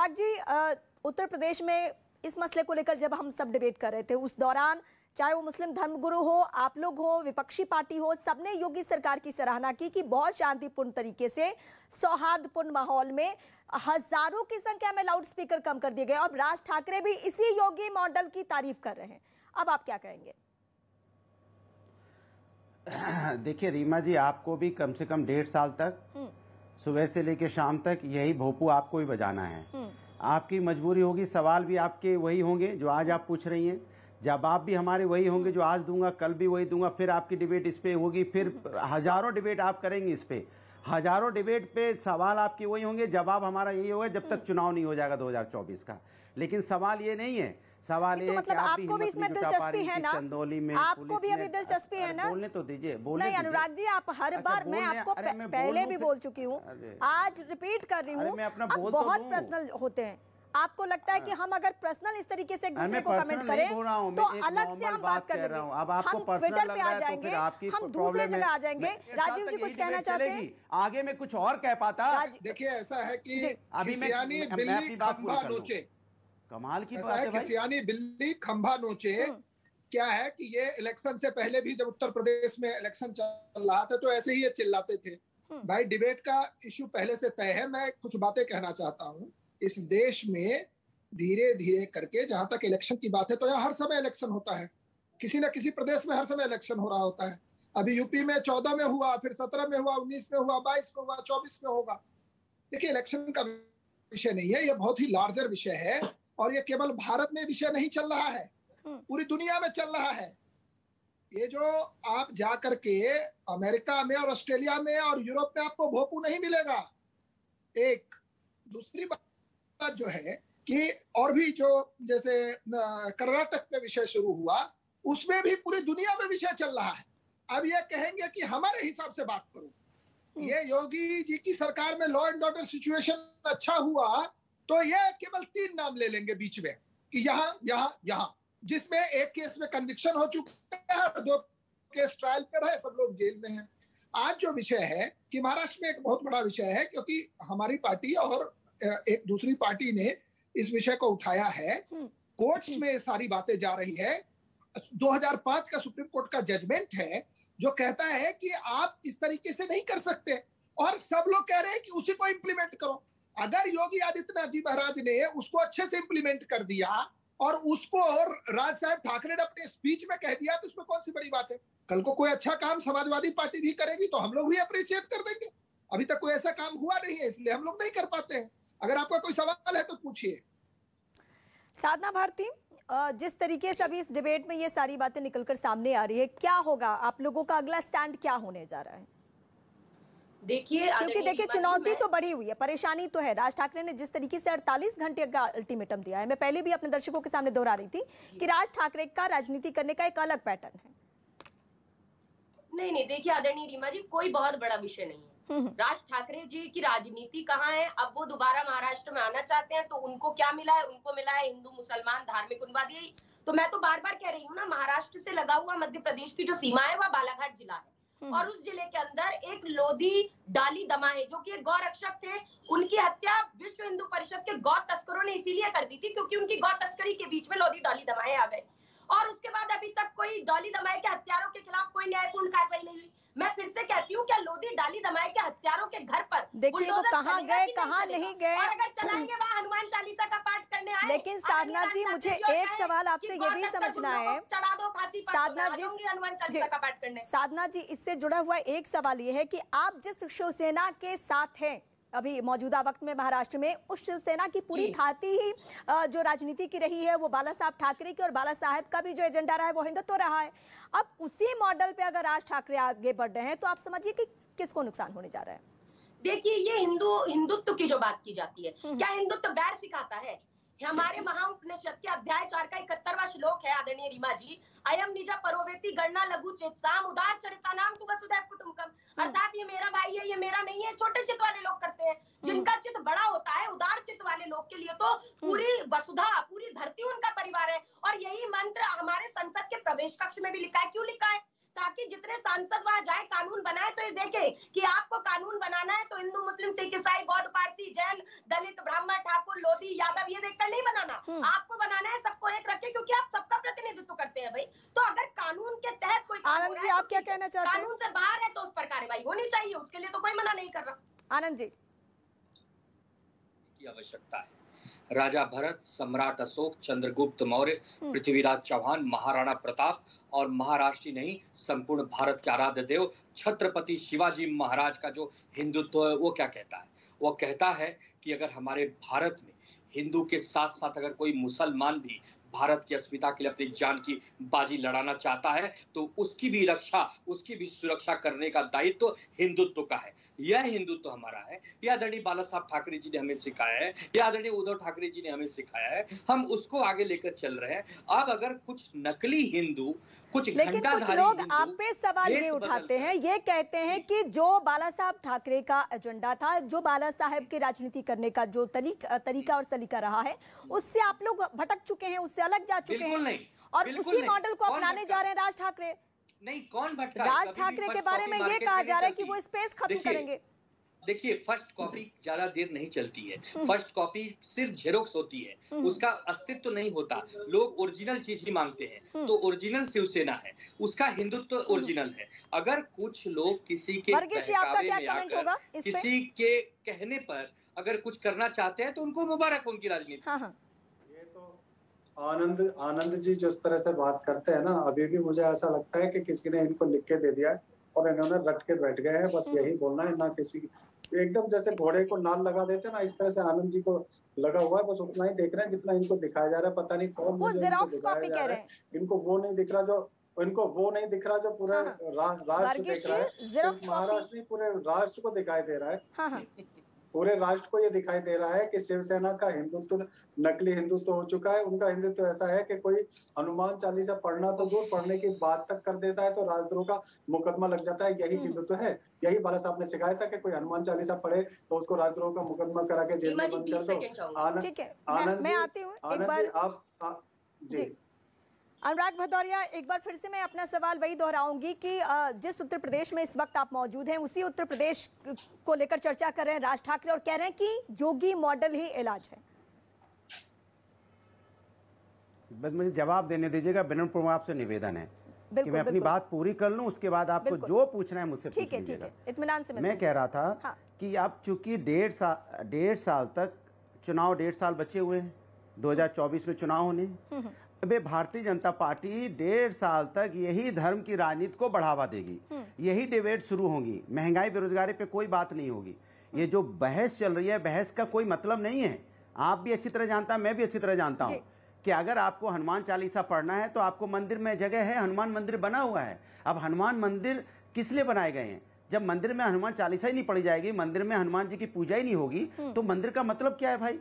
अनुराग जी, उत्तर प्रदेश में इस मसले को लेकर जब हम सब डिबेट कर रहे थे, उस दौरान चाहे वो मुस्लिम धर्मगुरु हो, आप लोग हो, विपक्षी पार्टी हो, सबने योगी सरकार की सराहना की कि बहुत शांतिपूर्ण तरीके से सौहार्दपूर्ण माहौल में हजारों की संख्या में लाउड स्पीकर कम कर दिए गए। अब राज ठाकरे भी इसी योगी मॉडल की तारीफ कर रहे हैं। अब आप क्या कहेंगे? देखिए रीमा जी, आपको भी कम से कम 1.5 साल तक सुबह से लेकर शाम तक यही भोपू आपको ही बजाना है। आपकी मजबूरी होगी, सवाल भी आपके वही होंगे जो आज आप पूछ रही हैं, जवाब भी हमारे वही होंगे जो आज दूंगा, कल भी वही दूंगा, फिर आपकी डिबेट इस पे होगी, फिर हजारों डिबेट आप करेंगे इस पे, हजारों डिबेट पे सवाल आपके वही होंगे, जवाब हमारा यही होगा जब तक चुनाव नहीं हो जाएगा 2024 का। लेकिन सवाल ये नहीं है, सवाल ये तो मतलब आपको भी इसमें दिलचस्पी है ना? चंदौली में आपको भी अभी दिलचस्पी है ना? बोलने तो दीजिए, नहीं अनुराग जी, आप हर बार, मैं आपको पहले भी बोल चुकी हूँ, आज रिपीट कर रही हूँ, आप बहुत पर्सनल होते हैं। आपको लगता है कि हम अगर पर्सनल इस तरीके से एक दूसरे को कमेंट करें तो अलग से हम बात कर लेंगे, हम ट्विटर पे आ जाएंगे, हम दूसरे जगह आ जाएंगे। राजीव जी कुछ कहना चाहते हैं? आगे में कुछ और कह पाता। देखिए ऐसा है कि अभी खिसियानी बिल्ली खंभा नोचे, कमाल की बात है। खिसियानी बिल्ली खंभा नोचे क्या है कि ये इलेक्शन से पहले भी जब उत्तर प्रदेश में इलेक्शन चल रहा था तो ऐसे ही ये चिल्लाते थे। भाई डिबेट का इश्यू पहले से तय है। मैं कुछ बातें कहना चाहता हूँ। इस देश में धीरे धीरे करके, जहां तक इलेक्शन की बात है तो यहाँ हर समय इलेक्शन होता है, किसी न किसी प्रदेश में हर समय इलेक्शन हो रहा होता है। अभी यूपी में 14 में हुआ, फिर 17 में हुआ, 19 में हुआ, 22 में हुआ, 24 में होगा। देखिए इलेक्शन का विषय नहीं है, ये बहुत ही लार्जर विषय है और ये केवल भारत में विषय नहीं चल रहा है, पूरी दुनिया में चल रहा है। ये जो आप जा करके अमेरिका में और ऑस्ट्रेलिया में और यूरोप में आपको भोपू नहीं मिलेगा। एक दूसरी बात जो है कि और भी जो जैसे कर्नाटक में विषय शुरू हुआ, उसमें भी पूरी दुनिया में विषय चल रहा है। अब ये कहेंगे कि हमारे हिसाब से बात करो। ये योगी जी की सरकार में लॉ एंड ऑर्डर सिचुएशन अच्छा हुआ तो ये केवल 3 नाम ले लेंगे बीच में कि यहाँ, जिसमें एक केस में कन्विक्शन हो चुका है और 2 केस ट्रायल पर है, सब लोग जेल में हैं। आज जो विषय है कि महाराष्ट्र में एक बहुत बड़ा विषय है, क्योंकि हमारी पार्टी और एक दूसरी पार्टी ने इस विषय को उठाया है। कोर्ट्स में सारी बातें जा रही है। 2005 का सुप्रीम कोर्ट का जजमेंट है जो कहता है कि आप इस तरीके से नहीं कर सकते, और सब लोग कह रहे हैं कि उसी को इंप्लीमेंट करो। अगर योगी आदित्यनाथ जी महाराज ने उसको अच्छे से इंप्लीमेंट कर दिया और उसको राज साहब ठाकरे ने अपने स्पीच में कह दिया तो उसमें कौन सी बड़ी बात है? कल को कोई अच्छा काम समाजवादी पार्टी भी करेगी तो हम लोग भी अप्रिशिएट कर देंगे। अभी तक कोई ऐसा काम हुआ नहीं है, इसलिए हम लोग नहीं कर पाते हैं। अगर आपका कोई सवाल है तो पूछिए। साधना भारती, जिस तरीके से अभी इस डिबेट में ये सारी बातें निकलकर सामने आ रही है, क्या होगा? आप लोगों का अगला स्टैंड क्या होने जा रहा है? देखिए, क्योंकि देखिए चुनौती तो बढ़ी हुई है, परेशानी तो है। राज ठाकरे ने जिस तरीके से 48 घंटे का अल्टीमेटम दिया है, मैं पहले भी अपने दर्शकों के सामने दोहरा रही थी कि राज ठाकरे का राजनीति करने का एक अलग पैटर्न है। नहीं, देखिए आदरणीय रीमा जी, कोई बहुत बड़ा विषय नहीं है। राज ठाकरे जी की राजनीति कहाँ है? अब वो दोबारा महाराष्ट्र में आना चाहते हैं तो उनको क्या मिला है? उनको मिला है हिंदू मुसलमान धार्मिक उन्मादी। तो मैं तो बार बार कह रही हूँ ना, महाराष्ट्र से लगा हुआ मध्य प्रदेश की जो सीमा है वह बालाघाट जिला है, और उस जिले के अंदर एक लोधी डाली दमाए जो कि एक गौ रक्षक थे, उनकी हत्या विश्व हिंदू परिषद के गौ तस्करों ने इसीलिए कर दी थी क्योंकि उनकी गौ तस्करी के बीच में लोधी डाली दमाए आ गए। और उसके बाद अभी तक कोई डॉली दमाए के हत्यारों के खिलाफ कोई न्यायपूर्ण कार्रवाई नहीं हुई। मैं फिर से कहती हूँ, क्या लोधी डाली दमाए के हत्यारों के घर पर देखिए वो कहाँ गए, कहाँ नहीं गए, और अगर चलाएंगे वहाँ हनुमान चालीसा का पाठ करने आए। लेकिन साधना जी, मुझे एक सवाल आपसे ये भी समझना है। चढ़ा दो फांसी पर, साधना जी, हनुमान चालीसा का पाठ करने। साधना जी, इससे जुड़ा हुआ एक सवाल ये है कि आप जिस शिवसेना के साथ हैं अभी मौजूदा वक्त में महाराष्ट्र में, उस शिवसेना की पूरी खाती ही जो राजनीति की रही है वो बाला साहब ठाकरे की, और बाला साहब का भी जो एजेंडा रहा है वो हिंदुत्व रहा है। अब उसी मॉडल पे अगर राज ठाकरे आगे बढ़ रहे हैं तो आप समझिए कि किसको नुकसान होने जा रहा है? देखिए, ये हिंदुत्व की जो बात की जाती है, क्या हिंदुत्व बैर सिखाता है? हमारे महाउपनिषद के अध्याय 4 का 71वां श्लोक है आदरणीय रीमा जी, अयम निज परोवेति गणना लघु चेतसाम उदार चरिता नाम तु वसुधैव कुटुंबकम। अर्थात ये मेरा भाई है, ये मेरा नहीं है। छोटे चित्त वाले लोग करते हैं, जिनका चित्त बड़ा होता है, उदार चित्त वाले लोग के लिए तो पूरी वसुधा, पूरी धरती उनका परिवार है। और यही मंत्र हमारे संसद के प्रवेश कक्ष में भी लिखा है। क्यों लिखा है? ताकि जितने सांसद वहां जाए, कानून बनाए तो ये देखे कि आपको कानून बनाना है तो हिंदू मुस्लिम सिख ईसाई बौद्ध पारसी जैन दलित ब्राह्मण ठाकुर लोधी आपको बनाना है सबको एक रखे, क्योंकि आप सबका प्रतिनिधित्व करते हैं भाई। तो अगर कानून के तहत कोई आनंद जी, आप क्या कहना चाहते हैं? कानून से बाहर है तो उस पर कार्रवाई होनी चाहिए, उसके लिए तो कोई मना नहीं कर रहा। आनंद जी की आवश्यकता है। राजा भरत, सम्राट अशोक, चंद्रगुप्त मौर्य, पृथ्वीराज चौहान, महाराणा प्रताप और महाराष्ट्र नहीं संपूर्ण भारत के आराध्य देव छत्रपति शिवाजी महाराज का जो हिंदुत्व है वो क्या कहता है? वो कहता है कि अगर हमारे भारत में हिंदू के साथ साथ अगर कोई मुसलमान भी भारत की अस्मिता के लिए अपनी जान की बाजी लड़ाना चाहता है तो उसकी भी रक्षा, उसकी भी सुरक्षा करने का दायित्व हिंदुत्व का है। यह हिंदुत्व हमारा है, यह आदरणीय बाला साहब ठाकरे जी ने हमें सिखाया है, यह आदरणीय उद्धव ठाकरे जी ने हमें सिखाया है, हम उसको आगे लेकर चल रहे हैं। अब अगर कुछ नकली हिंदू, कुछ लेकिन कुछ लोग आप पे सवाल ये उठाते हैं, ये कहते हैं कि जो बाला साहब ठाकरे का एजेंडा था, जो बाला साहब के राजनीति करने का जो तरीका और सलीका रहा है, उससे आप लोग भटक चुके हैं, उससे अलग जा चुके हैं और उसी मॉडल को अपनाने जा रहे हैं राज ठाकरे। नहीं, कौन भटका? राज ठाकरे के बारे में ये कहा जा रहा है कि वो स्पेस खत्म करेंगे। देखिए, फर्स्ट कॉपी ज्यादा देर नहीं चलती है। फर्स्ट कॉपी सिर्फ जेरोक्स होती है, उसका अस्तित्व नहीं होता। लोग ओरिजिनल चीज ही मांगते हैं, तो ओरिजिनल शिवसेना है, उसका हिंदुत्व ओरिजिनल है। अगर कुछ लोग किसी के बहकावे में आकर, किसी के कहने पर अगर कुछ करना चाहते हैं तो उनको मुबारक, उनकी राजनीति। आनंद जी जिस तरह से बात करते हैं ना, अभी भी मुझे ऐसा लगता है कि किसी ने इनको लिख के दे दिया है और इन्होंने रट के बैठ गए हैं, बस यही बोलना है। ना किसी एकदम जैसे घोड़े को नाल लगा देते हैं ना, इस तरह से आनंद जी को लगा हुआ है, बस उतना ही देख रहे हैं जितना इनको दिखाया जा रहा है। पता नहीं कौन वो जेरॉक्स कॉपी कह रहे हैं, इनको वो नहीं दिख रहा जो पूरा राष्ट्र देख रहा है। महाराष्ट्र नहीं, पूरे राष्ट्र को दिखाई दे रहा है। पूरे राष्ट्र को ये दिखाई दे रहा है कि शिवसेना का हिंदुत्व नकली हिंदुत्व हो चुका है। उनका हिंदुत्व ऐसा है कि कोई हनुमान चालीसा पढ़ना तो दूर, पढ़ने की बात तक कर देता है तो राजद्रोह का मुकदमा लग जाता है। यही हिंदुत्व है। यही बाला साहब ने सिखाया था कि कोई हनुमान चालीसा पढ़े तो उसको राजद्रोह का मुकदमा करा के जेल में बंद कर दो। ठीक है, मैं आती हूँ एक बार। आप जी अनुराग भदौरिया, एक बार फिर से मैं अपना सवाल वही दोहराऊंगी कि जिस उत्तर प्रदेश में इस वक्त आप मौजूद हैं, उसी उत्तर प्रदेश को लेकर चर्चा कर रहे हैं राज ठाकरे और कह रहे हैं कि योगी मॉडल ही इलाज है। बस मुझे जवाब देने दीजिएगा, विनम्र पूर्वक आपसे निवेदन है कि मैं अपनी बात पूरी कर लूं, उसके बाद आपको जो पूछना है मुझसे ठीक है, इत्मीनान से मैं कह रहा था कि आप चूंकि 1.5 साल तक चुनाव, 1.5 साल बचे हुए हैं, 2024 में चुनाव होने, अबे भारतीय जनता पार्टी 1.5 साल तक यही धर्म की राजनीति को बढ़ावा देगी, यही डिबेट शुरू होंगी, महंगाई बेरोजगारी पे कोई बात नहीं होगी। ये जो बहस चल रही है, बहस का कोई मतलब नहीं है। आप भी अच्छी तरह जानता, मैं भी अच्छी तरह जानता हूँ कि अगर आपको हनुमान चालीसा पढ़ना है तो आपको मंदिर में जगह है, हनुमान मंदिर बना हुआ है। अब हनुमान मंदिर किस लिए बनाए गए हैं? जब मंदिर में हनुमान चालीसा ही नहीं पढ़ी जाएगी, मंदिर में हनुमान जी की पूजा ही नहीं होगी, तो मंदिर का मतलब क्या है भाई?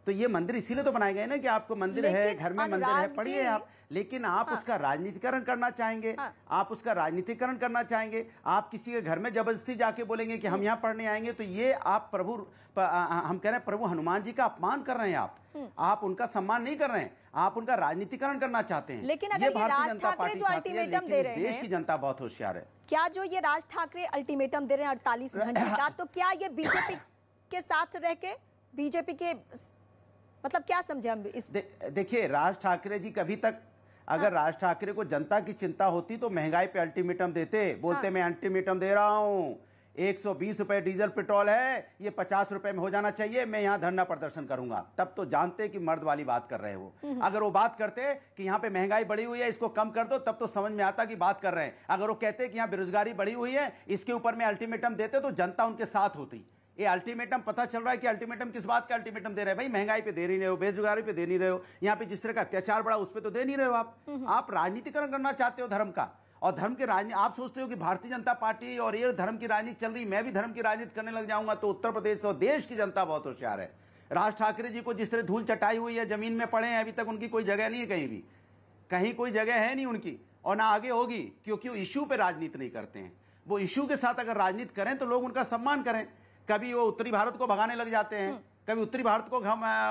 तो ये मंदिर इसीलिए तो बनाए गए ना कि आपको मंदिर है, घर में मंदिर है, पढ़िए आप। लेकिन आप उसका राजनीतिकरण करना चाहेंगे, आप उसका राजनीतिकरण करना चाहेंगे, आप किसी के घर में जबरदस्ती जाके बोलेंगे कि हम यहाँ पढ़ने आएंगे, तो ये आप हम कह रहे हैं प्रभु हनुमान जी का अपमान कर रहे हैं। आप उनका सम्मान नहीं कर रहे हैं, आप उनका राजनीतिकरण करना चाहते हैं। लेकिन अगर ये राज ठाकरे जो अल्टीमेटम दे रहे हैं, देश की जनता बहुत होशियार है। क्या जो ये राज ठाकरे अल्टीमेटम दे रहे हैं 48 घंटे का, तो क्या ये बीजेपी के साथ रह के बीजेपी के मतलब क्या समझे हम इस? देखिए, राज ठाकरे जी कभी तक अगर राज ठाकरे को जनता की चिंता होती तो महंगाई पे अल्टीमेटम देते, बोलते मैं अल्टीमेटम दे रहा हूं, 120 रुपए डीजल पेट्रोल है, ये 50 रुपए में हो जाना चाहिए, मैं यहाँ धरना प्रदर्शन करूंगा। तब तो जानते कि मर्द वाली बात कर रहे हो। अगर वो बात करते कि यहाँ पे महंगाई बढ़ी हुई है, इसको कम कर दो, तब तो समझ में आता कि बात कर रहे हैं। अगर वो कहते कि यहाँ बेरोजगारी बढ़ी हुई है, इसके ऊपर में अल्टीमेटम देते तो जनता उनके साथ होती। ये अल्टीमेटम पता चल रहा है कि अल्टीमेटम किस बात का अल्टीमेटम दे रहे हैं भाई? महंगाई पे दे नहीं रहे हो, बेरोजगारी पे दे नहीं रहे हो, यहाँ पे जिस तरह का अत्याचार बढ़ा उस पे तो दे नहीं रहे हो। आप राजनीतिकरण करना चाहते हो धर्म का, और धर्म के राजनीति आप सोचते हो कि भारतीय जनता पार्टी और ये धर्म की राजनीति चल रही, मैं भी धर्म की राजनीति करने लग जाऊंगा, तो उत्तर प्रदेश और देश की जनता बहुत होशियार है। राज ठाकरे जी को जिस तरह धूल चटाई हुई है, जमीन में पड़े हैं, अभी तक उनकी कोई जगह नहीं है, कहीं भी कहीं कोई जगह है नहीं उनकी, और ना आगे होगी, क्योंकि वो इश्यू पे राजनीति नहीं करते हैं। वो इश्यू के साथ अगर राजनीति करें तो लोग उनका सम्मान करें। कभी वो उत्तरी भारत को भगाने लग जाते हैं, कभी उत्तरी भारत को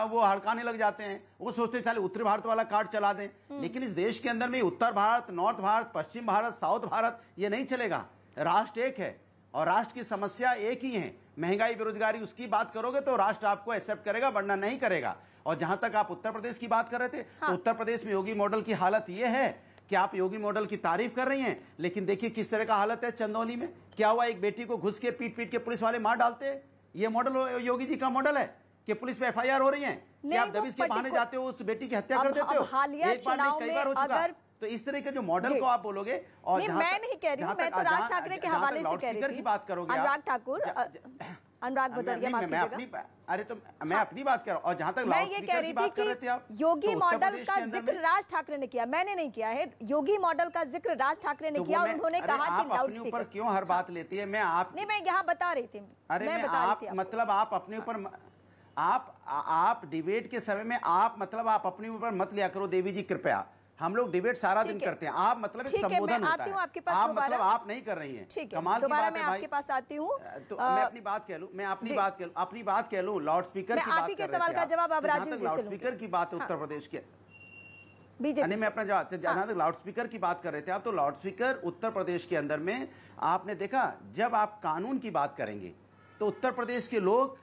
वो हड़काने लग जाते हैं, वो सोचते चले उत्तरी भारत वाला कार्ड चला दें। लेकिन इस देश के अंदर में उत्तर भारत, नॉर्थ भारत, पश्चिम भारत, साउथ भारत, ये नहीं चलेगा। राष्ट्र एक है और राष्ट्र की समस्या एक ही है, महंगाई बेरोजगारी। उसकी बात करोगे तो राष्ट्र आपको एक्सेप्ट करेगा, वरना नहीं करेगा। और जहां तक आप उत्तर प्रदेश की बात कर रहे थे, तो उत्तर प्रदेश में योगी मॉडल की हालत यह है कि आप योगी मॉडल की तारीफ कर रही हैं, लेकिन देखिए किस तरह का हालत है चंदौली में। क्या हुआ, एक बेटी को घुस के पीट पीट के पुलिस वाले मार डालते हैं। ये मॉडल योगी जी का मॉडल है कि पुलिस पे FIR हो रही है कि आप दबिश के बहाने जाते हो उस बेटी की हत्या कर देते हो। एक बार नहीं, कई बार हो चुका। तो इस तरह के जो मॉडल को आप बोलोगे, और नहीं, मैं नहीं कह रही हूँ, मैं तो राज ठाकरे के हवाले से कह रही थी। की बात करोगे अनुराग ठाकुर, अनुराग भदौरिया, माफ कीजिएगा। अरे तो मैं अपनी बात कर रहा हूँ। और जहां तक मैं ये कह रही थी कि योगी मॉडल का जिक्र राज ठाकरे ने किया, मैंने नहीं किया है। योगी मॉडल का जिक्र राज ठाकरे ने किया और उन्होंने कहा कि लाउडस्पीकर क्यों हर बात लेती है। मैं आप नहीं, मैं यहाँ बता रही थी। अरे मैं बता रही थी, मतलब आप अपने ऊपर आप डिबेट के समय में आप मतलब आप अपने ऊपर मत लिया करो देवी जी, कृपया। हम लोग डिबेट सारा दिन करते हैं, आप मतलब एक संबोधन होता है, आपके पास आप मतलब आप नहीं कर रही हैं। ठीक है, दोबारा मैं आपके पास आती हूँ। तो मैं अपनी बात कह लूं, अपनी बात कह लूं। लाउडस्पीकर की बात कर सवाल का जवाब अब राजीव जी से लूंगी। लाउडस्पीकर की बात उत्तर प्रदेश के बीजेपी मैं अपना जवाब, जहां तक लाउडस्पीकर की बात कर रहे थे आप, तो लाउडस्पीकर उत्तर प्रदेश के अंदर में आपने देखा, जब आप कानून की बात करेंगे तो उत्तर प्रदेश के लोग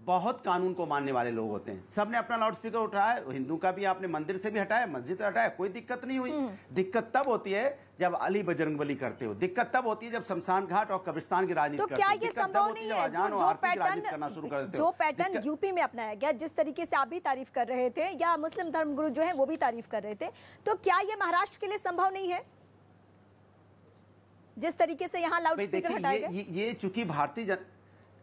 बहुत कानून को मानने वाले लोग होते हैं। सबने अपना लाउडस्पीकर उठाया, हिंदू का भी आपने मंदिर से भी हटाया, मस्जिद से हटाया, कोई दिक्कत नहीं हुई। दिक्कत तब होती है जब अली बजरंगबली करते हो, दिक्कत तब होती है जब शमशान घाट और कब्रिस्तान की राजनीति करते हो। तो क्या ये संभव नहीं है जो पैटर्न यूपी में अपनाया गया, जिस तरीके से आप भी तारीफ कर रहे थे या मुस्लिम धर्मगुरु जो है वो भी तारीफ कर रहे थे, तो क्या ये महाराष्ट्र के लिए संभव नहीं है जिस तरीके से यहाँ लाउडस्पीकर हटाए गए? ये चूंकि भारतीय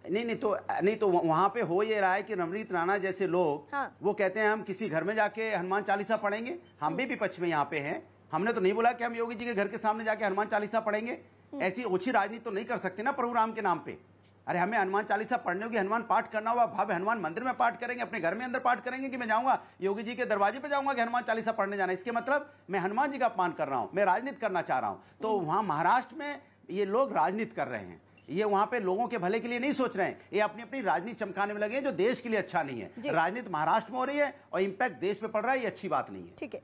नहीं तो वहां पे हो ये रहा है कि नवनीत राणा जैसे लोग वो कहते हैं हम किसी घर में जाके हनुमान चालीसा पढ़ेंगे। हम भी विपक्ष में यहाँ पे हैं, हमने तो नहीं बोला कि हम योगी जी के घर के सामने जाके हनुमान चालीसा पढ़ेंगे। ऐसी ओछी राजनीति तो नहीं कर सकते ना प्रभु राम के नाम पे। अरे हमें हनुमान चालीसा पढ़ने होगी, हनुमान पाठ करना हुआ, भव्य हनुमान मंदिर में पाठ करेंगे, अपने घर में अंदर पाठ करेंगे कि मैं जाऊंगा योगी जी के दरवाजे पे जाऊंगा कि हनुमान चालीसा पढ़ने जाना। इसके मतलब मैं हनुमान जी का अपमान कर रहा हूं, मैं राजनीति करना चाह रहा हूं। तो वहां महाराष्ट्र में ये लोग राजनीति कर रहे हैं, ये वहां पे लोगों के भले के लिए नहीं सोच रहे हैं, ये अपनी अपनी राजनीति चमकाने में लगे हैं जो देश के लिए अच्छा नहीं है। राजनीति महाराष्ट्र में हो रही है और इंपैक्ट देश पे पड़ रहा है, ये अच्छी बात नहीं है। ठीक है।